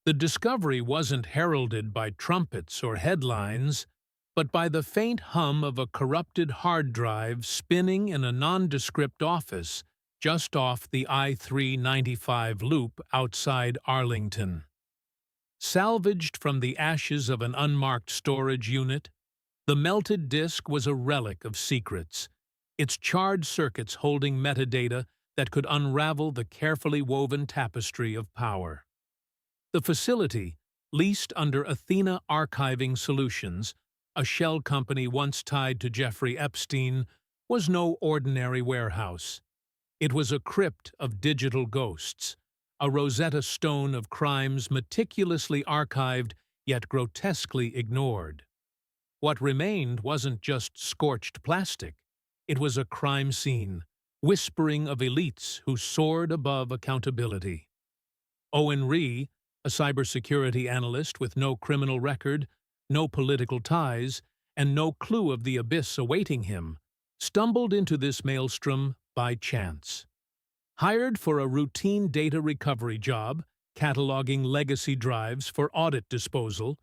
The discovery wasn't heralded by trumpets or headlines, but by the faint hum of a corrupted hard drive spinning in a nondescript office just off the I-395 loop outside Arlington. Salvaged from the ashes of an unmarked storage unit, the melted disk was a relic of secrets, its charred circuits holding metadata that could unravel the carefully woven tapestry of power. The facility, leased under Athena Archiving Solutions, a shell company once tied to Jeffrey Epstein, was no ordinary warehouse. It was a crypt of digital ghosts, a Rosetta Stone of crimes meticulously archived yet grotesquely ignored. What remained wasn't just scorched plastic. It was a crime scene, whispering of elites who soared above accountability. Owen Rhee, a cybersecurity analyst with no criminal record, no political ties, and no clue of the abyss awaiting him, stumbled into this maelstrom by chance. Hired for a routine data recovery job, cataloging legacy drives for audit disposal,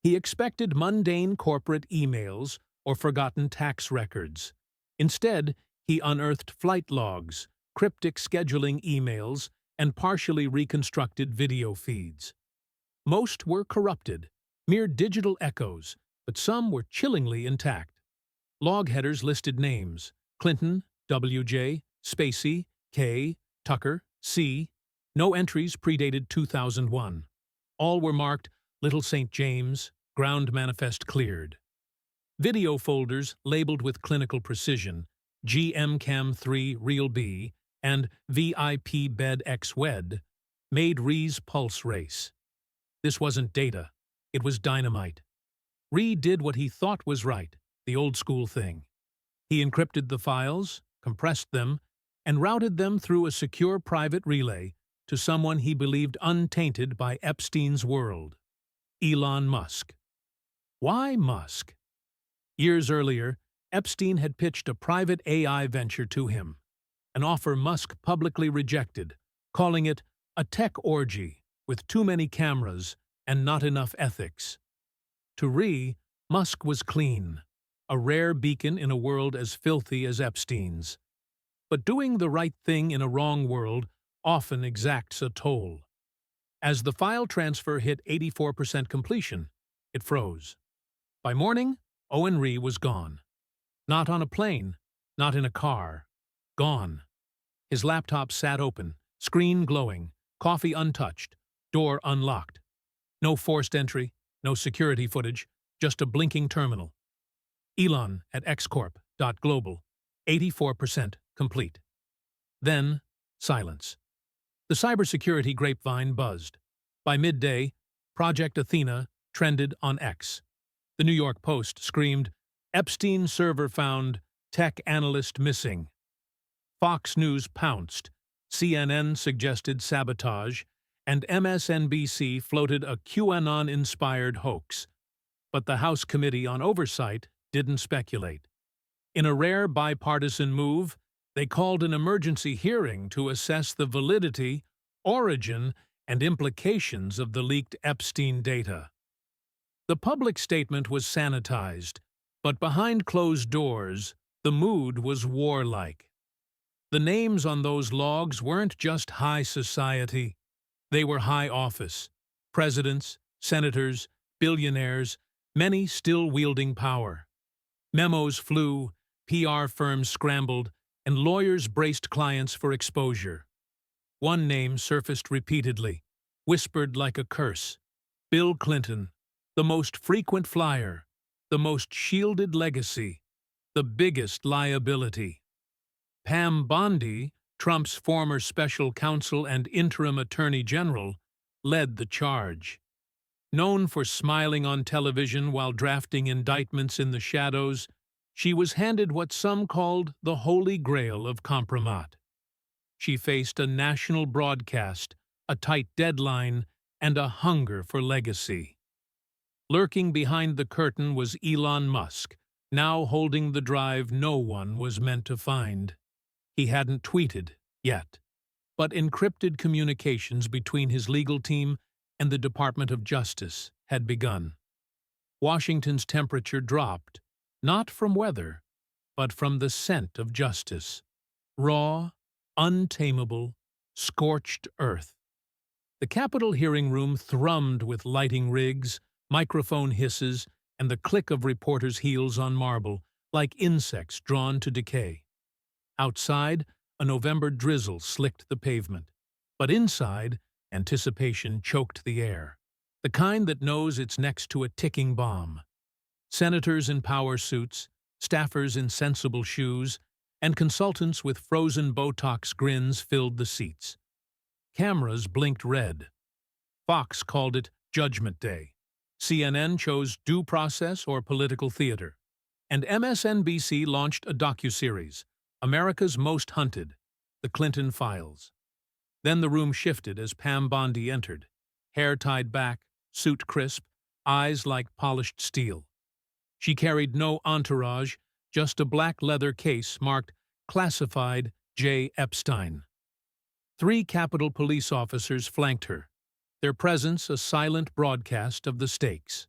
he expected mundane corporate emails or forgotten tax records. Instead, he unearthed flight logs, cryptic scheduling emails, and partially reconstructed video feeds. Most were corrupted, mere digital echoes, but some were chillingly intact. Log headers listed names: Clinton, W.J., Spacey, K., Tucker, C. No entries predated 2001. All were marked Little St. James, ground manifest cleared. Video folders labeled with clinical precision, GMCAM3 Real B and VIP Bed X Wed, made Rhee's pulse race. This wasn't data, it was dynamite. Rhee did what he thought was right, the old-school thing. He encrypted the files, compressed them, and routed them through a secure private relay to someone he believed untainted by Epstein's world: Elon Musk. Why Musk? Years earlier, Epstein had pitched a private AI venture to him, an offer Musk publicly rejected, calling it a tech orgy with too many cameras and not enough ethics. To Rhee, Musk was clean, a rare beacon in a world as filthy as Epstein's. But doing the right thing in a wrong world often exacts a toll. As the file transfer hit 84% completion, it froze. By morning, Owen Rhee was gone. Not on a plane, not in a car. Gone. His laptop sat open, screen glowing, coffee untouched, door unlocked. No forced entry, no security footage, just a blinking terminal. Elon at xcorp.global, 84% complete. Then, silence. The cybersecurity grapevine buzzed. By midday, Project Athena trended on X. The New York Post screamed, "Epstein server found, tech analyst missing." Fox News pounced, CNN suggested sabotage, and MSNBC floated a QAnon-inspired hoax. But the House Committee on Oversight didn't speculate. In a rare bipartisan move, they called an emergency hearing to assess the validity, origin, and implications of the leaked Epstein data. The public statement was sanitized, but behind closed doors, the mood was warlike. The names on those logs weren't just high society. They were high office: presidents, senators, billionaires, many still wielding power. Memos flew, PR firms scrambled, and lawyers braced clients for exposure. One name surfaced repeatedly, whispered like a curse: Bill Clinton, the most frequent flyer, the most shielded legacy, the biggest liability. Pam Bondi, Trump's former special counsel and interim attorney general, led the charge. Known for smiling on television while drafting indictments in the shadows, she was handed what some called the holy grail of compromat. She faced a national broadcast, a tight deadline, and a hunger for legacy. Lurking behind the curtain was Elon Musk, now holding the drive no one was meant to find. He hadn't tweeted yet, but encrypted communications between his legal team and the Department of Justice had begun. Washington's temperature dropped, not from weather, but from the scent of justice. Raw, untamable, scorched earth. The Capitol hearing room thrummed with lighting rigs, microphone hisses, and the click of reporters' heels on marble, like insects drawn to decay. Outside, a November drizzle slicked the pavement. But inside, anticipation choked the air, the kind that knows it's next to a ticking bomb. Senators in power suits, staffers in sensible shoes, and consultants with frozen Botox grins filled the seats. Cameras blinked red. Fox called it Judgment Day. CNN chose due process or political theater. And MSNBC launched a docuseries, America's Most Hunted, The Clinton Files. Then the room shifted as Pam Bondi entered, hair tied back, suit crisp, eyes like polished steel. She carried no entourage, just a black leather case marked Classified J. Epstein. 3 Capitol police officers flanked her, their presence a silent broadcast of the stakes.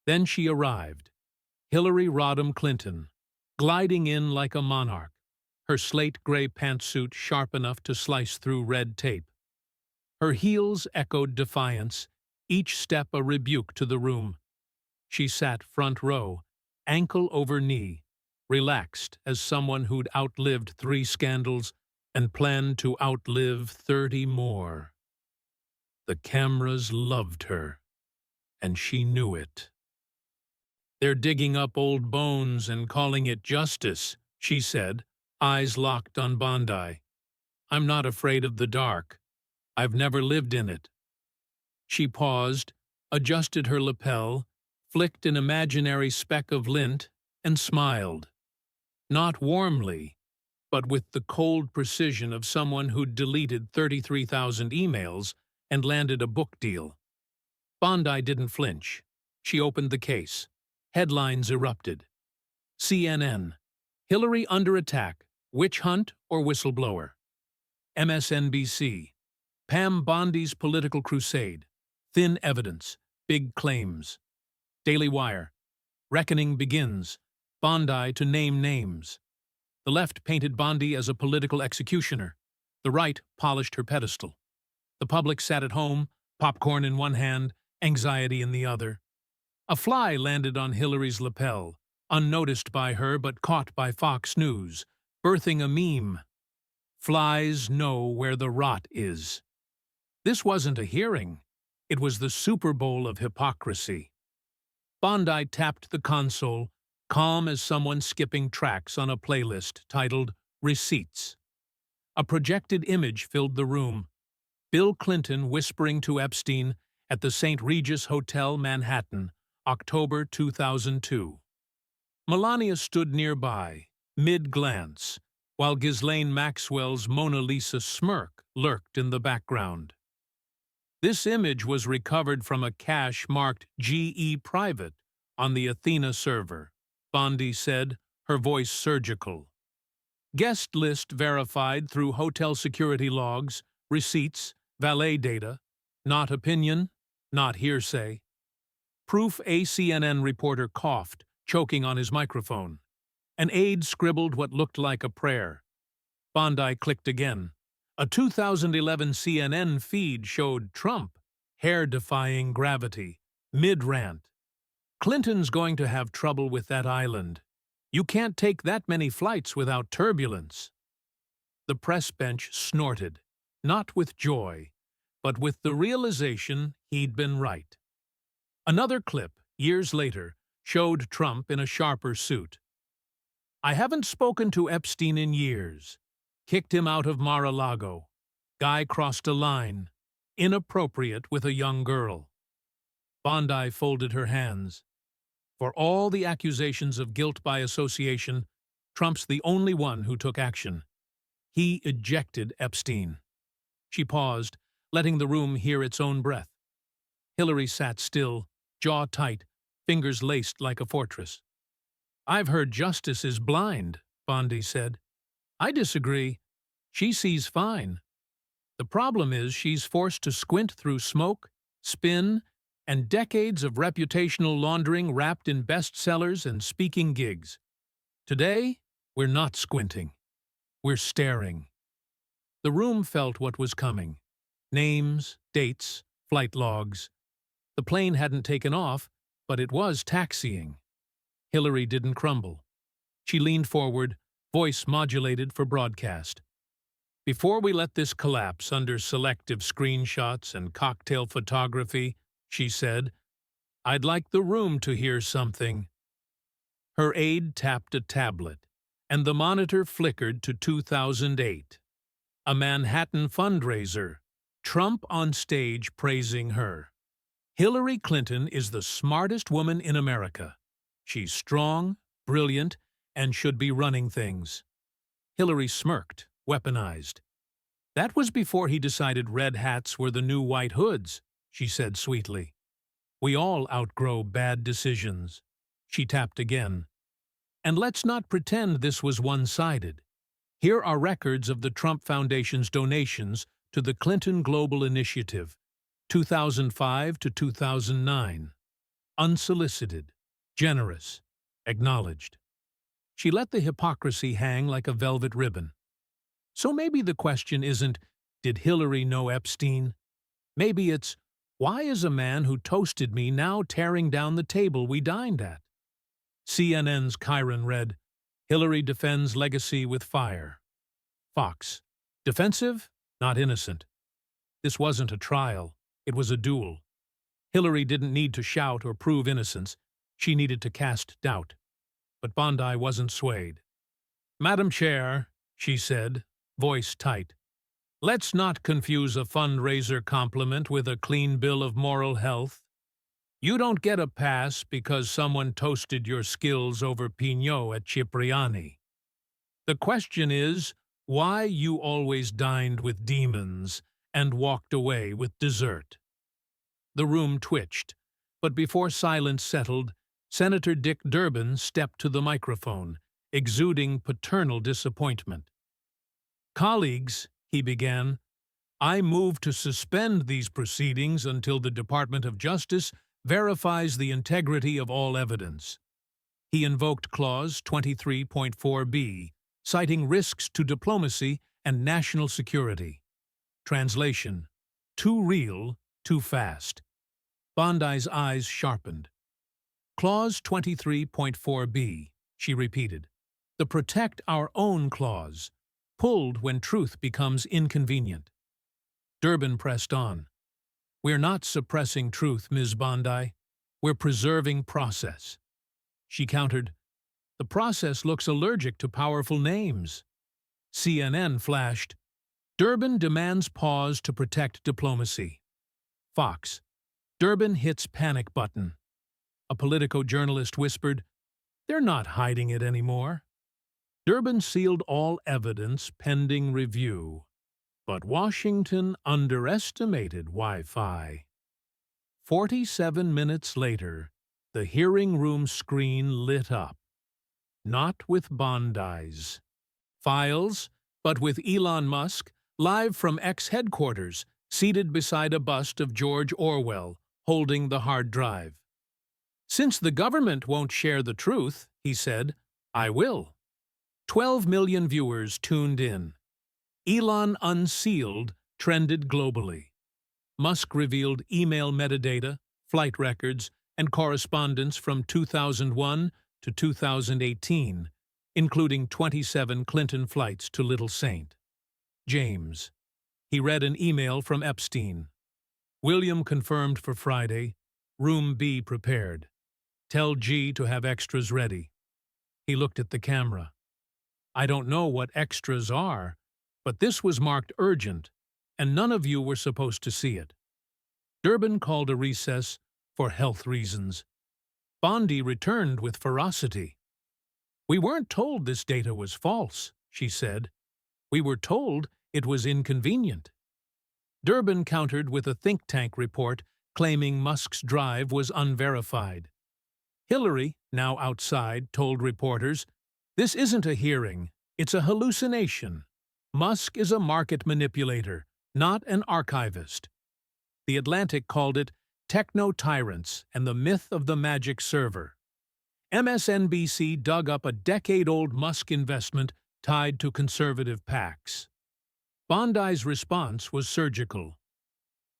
Then she arrived, Hillary Rodham Clinton, gliding in like a monarch, her slate-gray pantsuit sharp enough to slice through red tape. Her heels echoed defiance, each step a rebuke to the room. She sat front row, ankle over knee, relaxed as someone who'd outlived 3 scandals and planned to outlive 30 more. The cameras loved her, and she knew it. "They're digging up old bones and calling it justice," she said, eyes locked on Bondi. "I'm not afraid of the dark. I've never lived in it." She paused, adjusted her lapel, flicked an imaginary speck of lint, and smiled. Not warmly, but with the cold precision of someone who'd deleted 33,000 emails and landed a book deal. Bondi didn't flinch. She opened the case. Headlines erupted. CNN, Hillary under attack, witch hunt or whistleblower. MSNBC, Pam Bondi's political crusade, thin evidence, big claims. Daily Wire, reckoning begins, Bondi to name names. The left painted Bondi as a political executioner. The right polished her pedestal. The public sat at home, popcorn in one hand, anxiety in the other. A fly landed on Hillary's lapel, unnoticed by her but caught by Fox News, birthing a meme. Flies know where the rot is. This wasn't a hearing. It was the Super Bowl of hypocrisy. Bondi tapped the console, calm as someone skipping tracks on a playlist titled Receipts. A projected image filled the room. Bill Clinton whispering to Epstein at the St. Regis Hotel, Manhattan, October 2002. Melania stood nearby, mid-glance, while Ghislaine Maxwell's Mona Lisa smirk lurked in the background. This image was recovered from a cache marked GE Private on the Athena server, Bondi said, her voice surgical. Guest list verified through hotel security logs, receipts, valet data, not opinion, not hearsay. Proof a CNN reporter coughed, choking on his microphone. An aide scribbled what looked like a prayer. Bondi clicked again. A 2011 CNN feed showed Trump, hair-defying gravity, mid-rant. Clinton's going to have trouble with that island. You can't take that many flights without turbulence. The press bench snorted, not with joy, but with the realization he'd been right. Another clip, years later, showed Trump in a sharper suit. "I haven't spoken to Epstein in years. Kicked him out of Mar-a-Lago. Guy crossed a line. Inappropriate with a young girl." Bondi folded her hands. For all the accusations of guilt by association, Trump's the only one who took action. He ejected Epstein. She paused, letting the room hear its own breath. Hillary sat still, jaw tight, fingers laced like a fortress. "I've heard justice is blind," Bondi said. "I disagree. She sees fine. The problem is she's forced to squint through smoke, spin, and decades of reputational laundering wrapped in bestsellers and speaking gigs. Today, we're not squinting. We're staring. The room felt what was coming. Names, dates, flight logs. The plane hadn't taken off, but it was taxiing. Hillary didn't crumble. She leaned forward, voice modulated for broadcast. Before we let this collapse under selective screenshots and cocktail photography, she said, I'd like the room to hear something. Her aide tapped a tablet, and the monitor flickered to 2008. A Manhattan fundraiser, Trump on stage praising her. Hillary Clinton is the smartest woman in America. She's strong, brilliant, and should be running things. Hillary smirked, weaponized. That was before he decided red hats were the new white hoods, she said sweetly. We all outgrow bad decisions. She tapped again. And let's not pretend this was one-sided. Here are records of the Trump Foundation's donations to the Clinton Global Initiative, 2005 to 2009. Unsolicited, generous, acknowledged. She let the hypocrisy hang like a velvet ribbon. So maybe the question isn't, did Hillary know Epstein? Maybe it's, why is a man who toasted me now tearing down the table we dined at? CNN's Kyron read, Hillary defends legacy with fire. Fox, defensive, not innocent. This wasn't a trial, it was a duel. Hillary didn't need to shout or prove innocence, she needed to cast doubt. But Bondi wasn't swayed. Madam Chair, she said, voice tight, let's not confuse a fundraiser compliment with a clean bill of moral health. You don't get a pass because someone toasted your skills over Pinot at Cipriani. The question is, why you always dined with demons and walked away with dessert. The room twitched, but before silence settled, Senator Dick Durbin stepped to the microphone, exuding paternal disappointment. Colleagues, he began, I move to suspend these proceedings until the Department of Justice verifies the integrity of all evidence. He invoked Clause 23.4b, citing risks to diplomacy and national security. Translation: too real, too fast. Bondi's eyes sharpened. Clause 23.4b, she repeated. The protect our own clause, pulled when truth becomes inconvenient. Durbin pressed on. We're not suppressing truth, Ms. Bondi. We're preserving process. She countered, the process looks allergic to powerful names. CNN flashed, Durbin demands pause to protect diplomacy. Fox, Durbin hits panic button. A Politico journalist whispered, they're not hiding it anymore. Durbin sealed all evidence pending review. But Washington underestimated Wi-Fi. 47 minutes later, the hearing room screen lit up. Not with Bondi's files, but with Elon Musk, live from X headquarters, seated beside a bust of George Orwell, holding the hard drive. Since the government won't share the truth, he said, I will. 12 million viewers tuned in. Elon Unsealed trended globally. Musk revealed email metadata, flight records, and correspondence from 2001 to 2018, including 27 Clinton flights to Little Saint. James. He read an email from Epstein. William confirmed for Friday. Room B prepared. Tell G to have extras ready. He looked at the camera. I don't know what extras are, but this was marked urgent, and none of you were supposed to see it. Durbin called a recess for health reasons. Bondi returned with ferocity. We weren't told this data was false, she said. We were told it was inconvenient. Durbin countered with a think tank report claiming Musk's drive was unverified. Hillary, now outside, told reporters, this isn't a hearing, it's a hallucination. Musk is a market manipulator, not an archivist. The Atlantic called it techno-tyrants and the myth of the magic server. MSNBC dug up a decade-old Musk investment tied to conservative PACs. Bondi's response was surgical.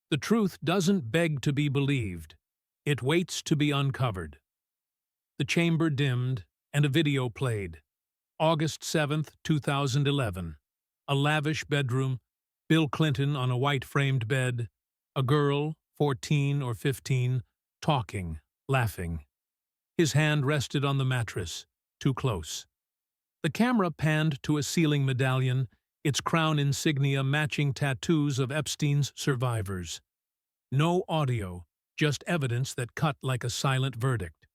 The truth doesn't beg to be believed. It waits to be uncovered. The chamber dimmed, and a video played. August 7, 2011. A lavish bedroom, Bill Clinton on a white-framed bed, a girl, 14 or 15, talking, laughing. His hand rested on the mattress, too close. The camera panned to a ceiling medallion, its crown insignia matching tattoos of Epstein's survivors. No audio, just evidence that cut like a silent verdict.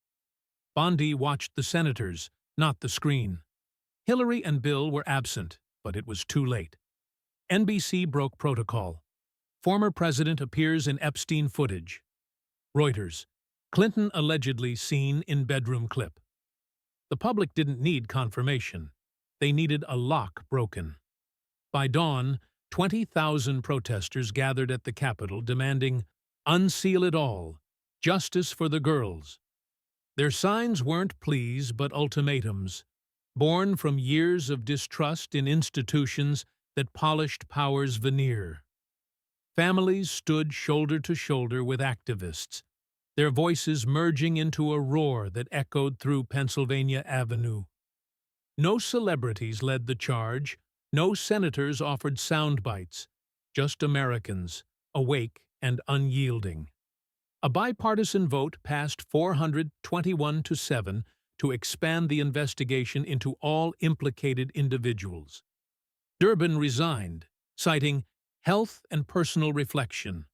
Bondi watched the senators, not the screen. Hillary and Bill were absent, but it was too late. NBC broke protocol. Former president appears in Epstein footage. Reuters. Clinton allegedly seen in bedroom clip. The public didn't need confirmation. They needed a lock broken. By dawn, 20,000 protesters gathered at the Capitol demanding, "Unseal it all. Justice for the girls." Their signs weren't pleas but ultimatums, born from years of distrust in institutions that polished power's veneer. Families stood shoulder to shoulder with activists, their voices merging into a roar that echoed through Pennsylvania Avenue. No celebrities led the charge, no senators offered sound bites, just Americans, awake and unyielding. A bipartisan vote passed 421-7 to expand the investigation into all implicated individuals. Durbin resigned, citing health and personal reflection.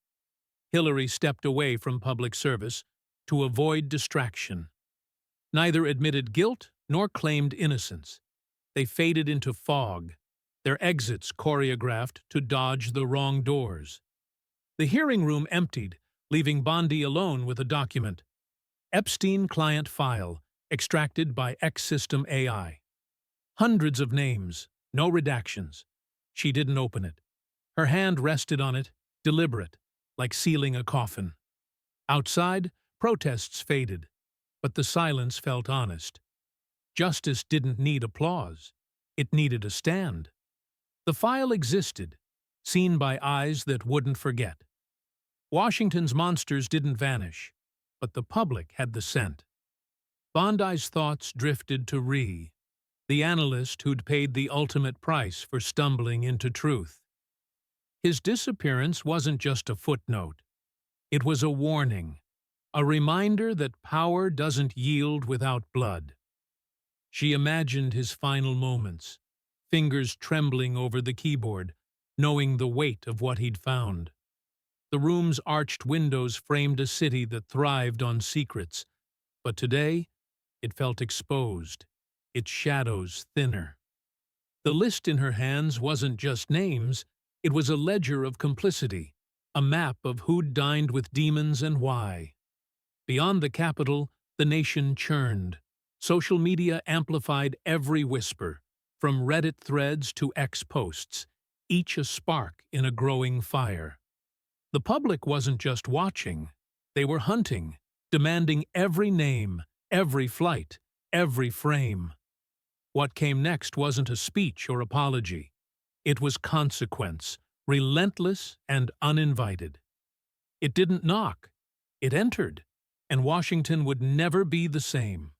Hillary stepped away from public service to avoid distraction. Neither admitted guilt nor claimed innocence. They faded into fog, their exits choreographed to dodge the wrong doors. The hearing room emptied, leaving Bondi alone with a document. Epstein client file, extracted by X-System AI. Hundreds of names, no redactions. She didn't open it. Her hand rested on it, deliberate, like sealing a coffin. Outside, protests faded, but the silence felt honest. Justice didn't need applause. It needed a stand. The file existed, seen by eyes that wouldn't forget. Washington's monsters didn't vanish, but the public had the scent. Bondi's thoughts drifted to Rhee, the analyst who'd paid the ultimate price for stumbling into truth. His disappearance wasn't just a footnote. It was a warning, a reminder that power doesn't yield without blood. She imagined his final moments, fingers trembling over the keyboard, knowing the weight of what he'd found. The room's arched windows framed a city that thrived on secrets, but today it felt exposed, its shadows thinner. The list in her hands wasn't just names, it was a ledger of complicity, a map of who'd dined with demons and why. Beyond the Capitol, the nation churned. Social media amplified every whisper, from Reddit threads to X posts, each a spark in a growing fire. The public wasn't just watching, they were hunting, demanding every name, every flight, every frame. What came next wasn't a speech or apology. It was consequence, relentless and uninvited. It didn't knock, it entered, and Washington would never be the same.